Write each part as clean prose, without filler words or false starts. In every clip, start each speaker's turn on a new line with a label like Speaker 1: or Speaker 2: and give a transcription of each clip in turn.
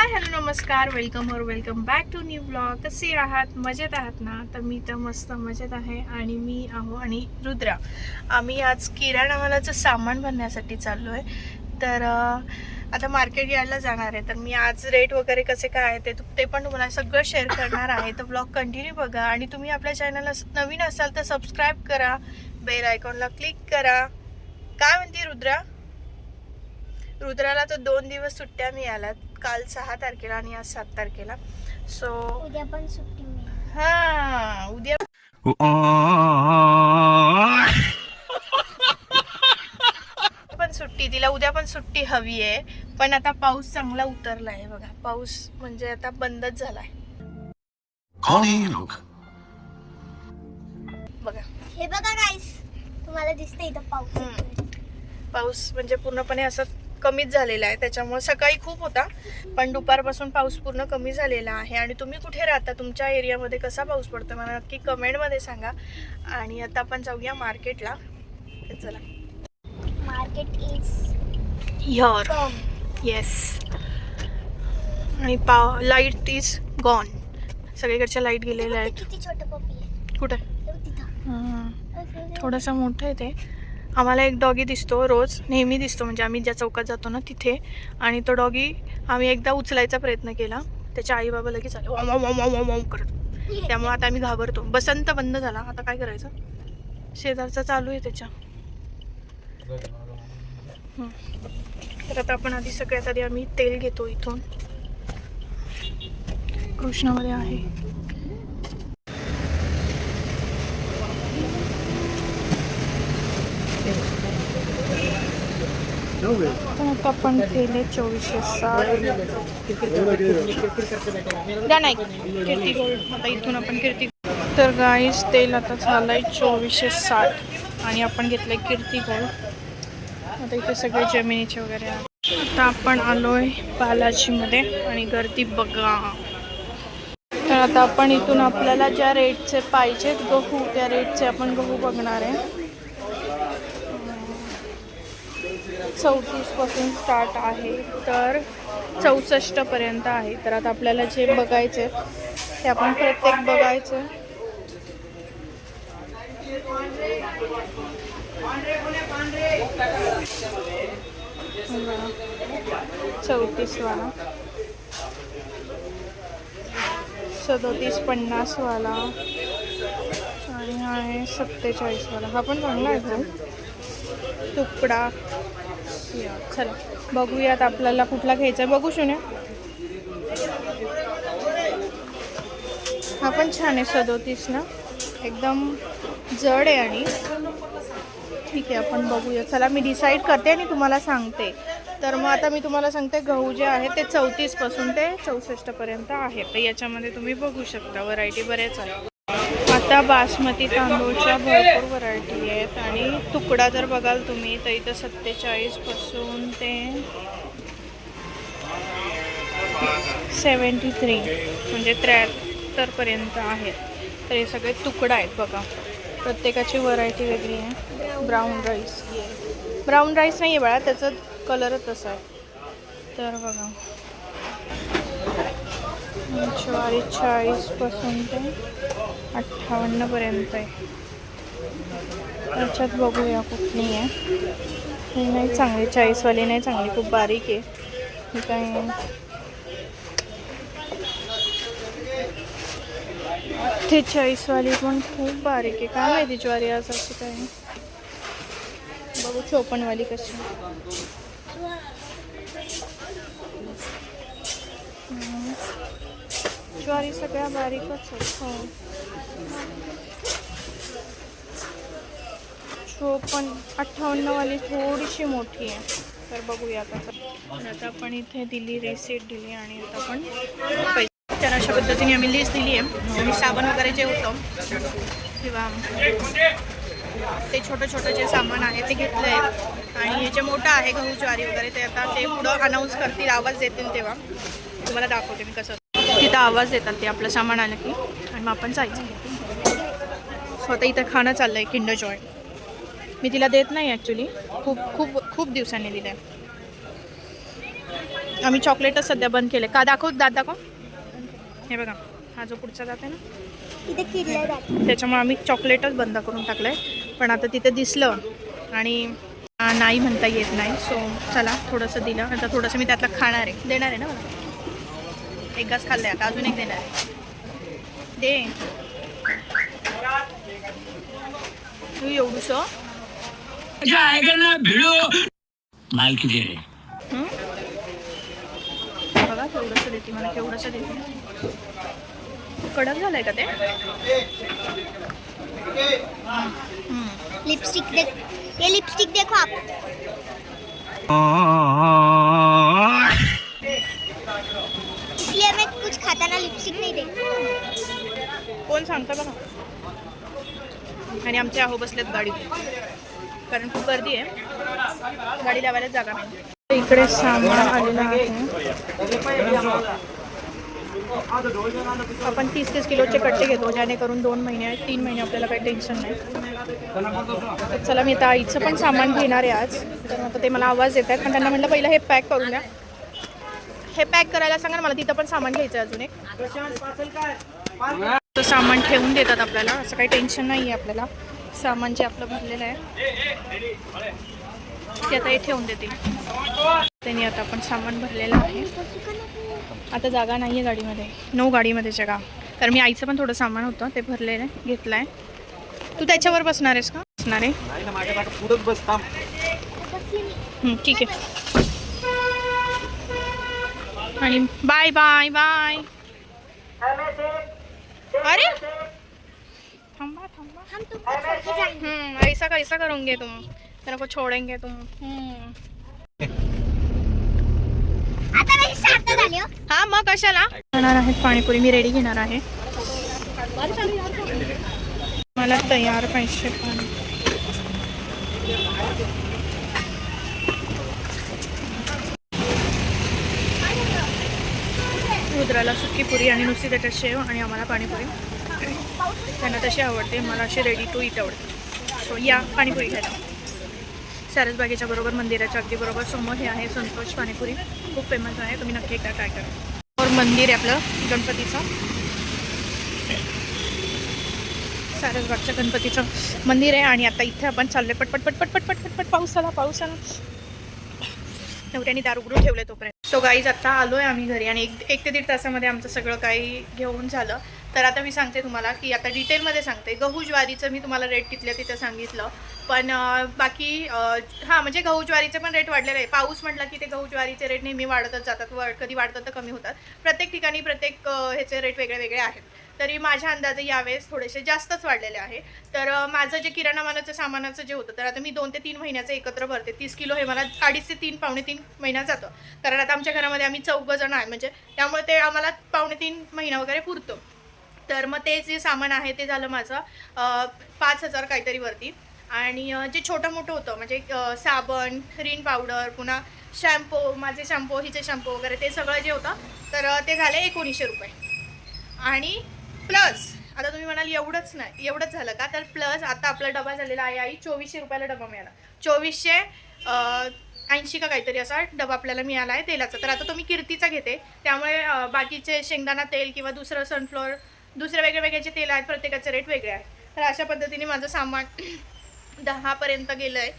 Speaker 1: Hello नमस्कार, welcome और welcome back to new blog. कसे आहात? मजेत आहात ना? तर मी तर मस्त मजेत आहे. आणि मी आणि रुद्रा आम्ही आज किराणा मालाचं सामान भरण्यासाठी चाललो आहे. तर आता मार्केट यार्डला जाणार आहे. तर मी आज रेट वगैरे कसे काय आहे ते पण तुम्हाला सगळं शेअर करणार आहे. तर ब्लॉग कंटिन्यू बघा. आणि तुम्ही आपल्या चॅनलला नवीन असाल तर सबस्क्राईब करा, बेल आयकॉनला क्लिक करा. काय म्हणते रुद्राला तर 2 दिवस सुट्ट्या मिळाल्यात, काल 6 तारखेला आणि आज 7 तारखेला. सो
Speaker 2: उद्या पण सुट्टी मिळेल.
Speaker 1: हा, उद्या पण सुट्टी, तिला उद्या पण सुट्टी हवी आहे. पण आता पाऊस चांगला उतरला आहे बघा. पाऊस म्हणजे आता बंदच झालाय बघा.
Speaker 2: हे बघा गाईस, तुम्हाला दिसते इथं
Speaker 1: पाऊस म्हणजे पूर्णपणे असं कमीच झालेला आहे. त्याच्यामुळे सकाळी खूप होता, पण दुपारपासून पाऊस पूर्ण कमी झालेला आहे. आणि तुम्ही कुठे राहता, तुमच्या एरियामध्ये कसा पाऊस पडतो मला नक्की कमेंटमध्ये सांगा. आणि आता आपण जाऊया मार्केटला. चला,
Speaker 2: मार्केट इज
Speaker 1: हिअर. येस. आणि लाईट इज गॉन. सगळीकडच्या लाईट गेलेल्या आहेत.
Speaker 2: किती छोटं पप्पी आहे.
Speaker 1: कुठे?
Speaker 2: तिथं
Speaker 1: थोडंसं मोठं आहे ते. आम्हाला एक डॉगी दिसतो, रोज नेहमी दिसतो, म्हणजे आम्ही ज्या चौकात जातो ना तिथे. आणि तो डॉगी आम्ही एकदा उचलायचा प्रयत्न केला, त्याच्या आई बाबा लगेच आले वाव करत. त्यामुळे आता आम्ही घाबरतो. बसंत बंद झाला, आता काय करायचं? शेजारचा चालू आहे त्याच्या. तर आता आपण सगळ्यात आधी आम्ही तेल घेतो इथून. कृष्णामध्ये आहे. आता आपण केले 2460. द्या नाही कीर्ती गोल्ड. आता इथून आपण कीर्ती. तर गाईस तेल आता झालंय 2460 आणि आपण घेतलंय कीर्ती गोल्ड. आता इथे सगळे जमिनीचे वगैरे आहे. आता आपण आलोय बालाजीमध्ये आणि गर्दी बघा. तर आता आपण इथून आपल्याला ज्या रेटचे पाहिजेत गहू, त्या रेटचे आपण गहू बघणार आहे. 34 पासून स्टार्ट आहे तर 64 पर्यंत आहे. तर आता आपल्याला जे बघायचे ते आपण प्रत्येक बघायचं. 34 वाला, 37, 50 वाला आणि हा आहे 47 वाला. हा पण चांगला आहे भाऊ. तुकडा. चला बघूयात आपल्याला कुठला घ्यायचा आहे. बघू शून्य. हा पण छान आहे. 37 ना, एकदम जड आहे आणि ठीक आहे. आपण बघूया. चला मी डिसाईड करते आणि तुम्हाला सांगते. तर मग आता मी तुम्हाला सांगते गहू जे आहे ते 34 पासून ते 64 पर्यंत आहे. तर याच्यामध्ये तुम्ही बघू शकता व्हरायटी बरेच आहे. आता बासमती तांदूळच्या भरपूर व्हरायटी आहेत. आणि तुकडा जर बघाल तुम्ही तर इथं 47 पासून ते 73 म्हणजे 73 पर्यंत आहेत. तर हे सगळे तुकडा आहेत बघा. प्रत्येकाची व्हरायटी वेगळी आहे. ब्राऊन राईस, ब्राऊन राईस नाही आहे बाळा, त्याचा कलरच तसा आहे. तर बघा ज्वारी 40 पासून ते 58 पर्यंत आहे. त्याच्यात बघूया कुठली आहे. ही नाही चांगली, 40 वाली नाही चांगली, खूप बारीक आहे. ही काय 48 वाली पण खूप बारीक आहे. काय माहिती ज्वारी आज अशी काय. बघू 54 वाली कशी. ज्वारी सगळ्या बारीकच आहेत. हो 58 वाली थोडीशी मोठी आहे. तर बघूया आता आपण इथे दिली, रिसीट दिली आणि आता आपण पैसे. तर अशा पद्धतीने आम्ही लिस्ट दिली आहे. आणि साबण वगैरे जे होतं किंवा ते छोटं जे सामान आहे ते घेतलं आहे. आणि हे जे मोठं आहे गहू ज्वारी वगैरे ते आता ते पुढं अनाऊन्स करतील, आवाज देतील तेव्हा तुम्हाला दाखवते मी कसं. तिथं आवाज देतात ते आपलं सामान आलं की, आणि मग आपण जायचं. स्वतः इथं खाणं चाललं आहे किंडर जॉय. मी तिला देत नाही ॲक्च्युली, खूप खूप खूप दिवसांनी दिलं आहे. आम्ही चॉकलेटच सध्या बंद केले. का दाखव, दात दाखव. हे बघा, हा जो पुढचा दात आहे ना,
Speaker 2: तिथे किडले जातात.
Speaker 1: त्याच्यामुळे आम्ही चॉकलेटच बंद करून टाकलं आहे. पण आता तिथे दिसलं आणि नाही म्हणता येत नाही. सो चला थोडंसं दिलं. आता थोडंसं मी त्यातलं खाणार आहे, देणार आहे ना मला. एक घास खाल्लं आहे, आता अजून एक देणार आहे. दे तू एवढूसं
Speaker 3: मालकी दे रे.
Speaker 1: बघा केवढंसं देते मला, केवढंसं देते. कडक झालंय का ते?
Speaker 2: लिपस्टिक देख, ये लिपस्टिक देखो आप. इसलिए मैं कुछ खाता ना लिपस्टिक नहीं देखती.
Speaker 1: कोण सांगतं बघा. आणि आमचे आहो बसलेत गाडीत, कारण खूप गर्दी आहे, गाडी लावायला जागा नाही. इकडे सामान आलेलं आहे. आपण 30-30 किलोचे कट्टे घेतो, जेणेकरून 2 महिने 3 महिने आपल्याला काही टेन्शन नाही. तर चला मी आता आईचं पण सामान घेणार आहे आज. तर आता ते मला आवाज येत आहेत, पण त्यांना म्हटलं पहिलं हे पॅक करून द्या. हे पॅक करायला सांगा ना मला, तिथं पण सामान घ्यायचं आहे अजून एक. तर सामान ठेवून देतात आपल्याला, असं काही टेन्शन नाही आहे आपल्याला. सामान जे आपलं भरलेलं आहे ते आता हे ठेवून देतील. त्यांनी आता आपण सामान भरलेलं आहे. आता जागा नाही आहे गाडीमध्ये, नो गाडीमध्ये जगा. तर मी आईचं पण थोडं सामान होतं ते भरलेलं आहे, घेतलं आहे. तू त्याच्यावर बसणार आहेस का? बसणार आहे, ठीक आहे. आणि बाय बाय बाय. अरे थांबा थांबा,
Speaker 2: हम तुमको छोड़ के जाएंगे.
Speaker 1: ऐसा कैसा करोगे तुम, तेरे को छोड़ेंगे तुम.
Speaker 2: आता नाही शांत झाले हो.
Speaker 1: हा मग कशाला खाणार आहेत पाणीपुरी. मी रेडी घेणार आहे. मला तयार पाहिजे पाणी. रुद्राला सुकी पुरी आणि नुसती त्याच्यात शेव आणि आम्हाला पाणीपुरी. त्यांना तशी आवडते, मला अशी रेडी टू इट आवडते. सो या पाणीपुरी घ्यायला. सारसबागेच्या बरोबर मंदिराच्या अगदी बरोबर समोर हे आहे संतोष पाणीपुरी. खूप फेमस आहे, तुम्ही नक्की एकदा ट्राय करा. और मंदिर आहे आपलं गणपतीचं, सारसबागच्या गणपतीचं मंदिर आहे. आणि आता इथे आपण चाललोय पटपट पटपट पटपट पटपट. पाऊस आला, पाऊस आला. नवऱ्याने दार उघडून ठेवले तोपर्यंत. सो गाईज आता आलोय आम्ही घरी आणि 1 ते 1.5 तासामध्ये आमचं सगळं काही घेऊन झालं. तर आता मी सांगते तुम्हाला की आता डिटेलमध्ये सांगते. गहू ज्वारीचं मी तुम्हाला रेट तिथल्या तिथं सांगितलं, पण बाकी हां म्हणजे गहू ज्वारीचे पण रेट वाढलेले आहे. पाऊस म्हटलं की ते गहू ज्वारीचे रेट नेहमी वाढतच जातात, कधी वाढतात तर कमी होतात. प्रत्येक ठिकाणी प्रत्येक ह्याचे रेट वेगळे वेगळे आहेत. तरी माझ्या अंदाजे यावेळेस थोडेसे जास्तच वाढलेले आहे. तर माझं जे किराणा मालाचं सामानाचं जे होतं, तर आता मी 2 ते 3 महिन्याचं एकत्र भरते. 30 किलो हे मला 2.5 ते 3 पावणे 3 महिना जातं. कारण आता आमच्या घरामध्ये आम्ही 4 जण आहे, म्हणजे त्यामुळे ते आम्हाला पावणे 3 महिना वगैरे पुरतो. तर मग ते जे सामान आहे ते झालं माझं 5,000 काहीतरी वरती. आणि जे छोटं मोठं होतं म्हणजे साबण, रिन पावडर, पुन्हा शॅम्पू, माझे शॅम्पू, हिचे शॅम्पू वगैरे ते सगळं जे होतं तर ते झाले 1900 रुपये. आणि प्लस आता तुम्ही म्हणाल एवढंच नाही, एवढंच झालं का, तर प्लस आता आपला डबा झालेला आहे आई 2400 रुपयाला डबा मिळाला. 2480 का काहीतरी असा डबा आपल्याला मिळाला आहे तेलाचा. तर आता तो मी कीर्तीचा घेते, त्यामुळे बाकीचे शेंगदाणा तेल किंवा दुसरं सनफ्लॉवर, दुसरे वेगळे वेगळे जे तेल आहेत प्रत्येकाचे रेट वेगळे आहेत. तर अशा पद्धतीने माझं सामान 10पर्यंत गेलं आहे,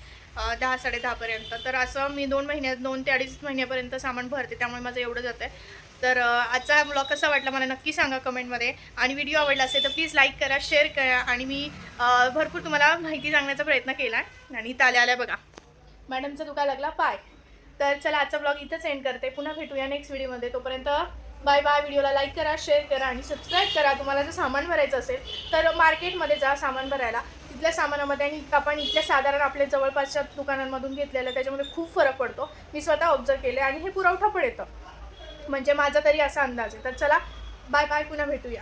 Speaker 1: 10-10:30पर्यंत. तर असं मी 2 ते 2.5 महिन्यापर्यंत सामान भरते, त्यामुळे माझं एवढं जातं आहे. तर आजचा ब्लॉग कसा वाटला मला नक्की सांगा कमेंटमध्ये. आणि व्हिडिओ आवडला असेल तर प्लीज लाईक करा, शेअर करा. आणि मी भरपूर तुम्हाला माहिती सांगण्याचा प्रयत्न केला आहे. आणि इथं आल्या बघा मॅडमचं दुखायला लागला पाय. तर चला आजचा ब्लॉग इथंच एंड करते. पुन्हा भेटूया नेक्स्ट व्हिडिओमध्ये. तोपर्यंत बाय बाय. व्हिडिओला लाईक करा, शेअर करा आणि सबस्क्राईब करा. तुम्हाला जर सामान भरायचं असेल तर मार्केटमध्ये जा सामान भरायला. तिथल्या सामानामध्ये आणि आपण इथल्या साधारण आपल्या जवळपासच्या दुकानांमधून घेतलेलं त्याच्यामध्ये खूप फरक पडतो. मी स्वतः ऑब्झर्व केले आणि हे पुरवठा पण येतं, म्हणजे माझा तरी असा अंदाज आहे. तर चला बाय बाय, पुन्हा भेटूया.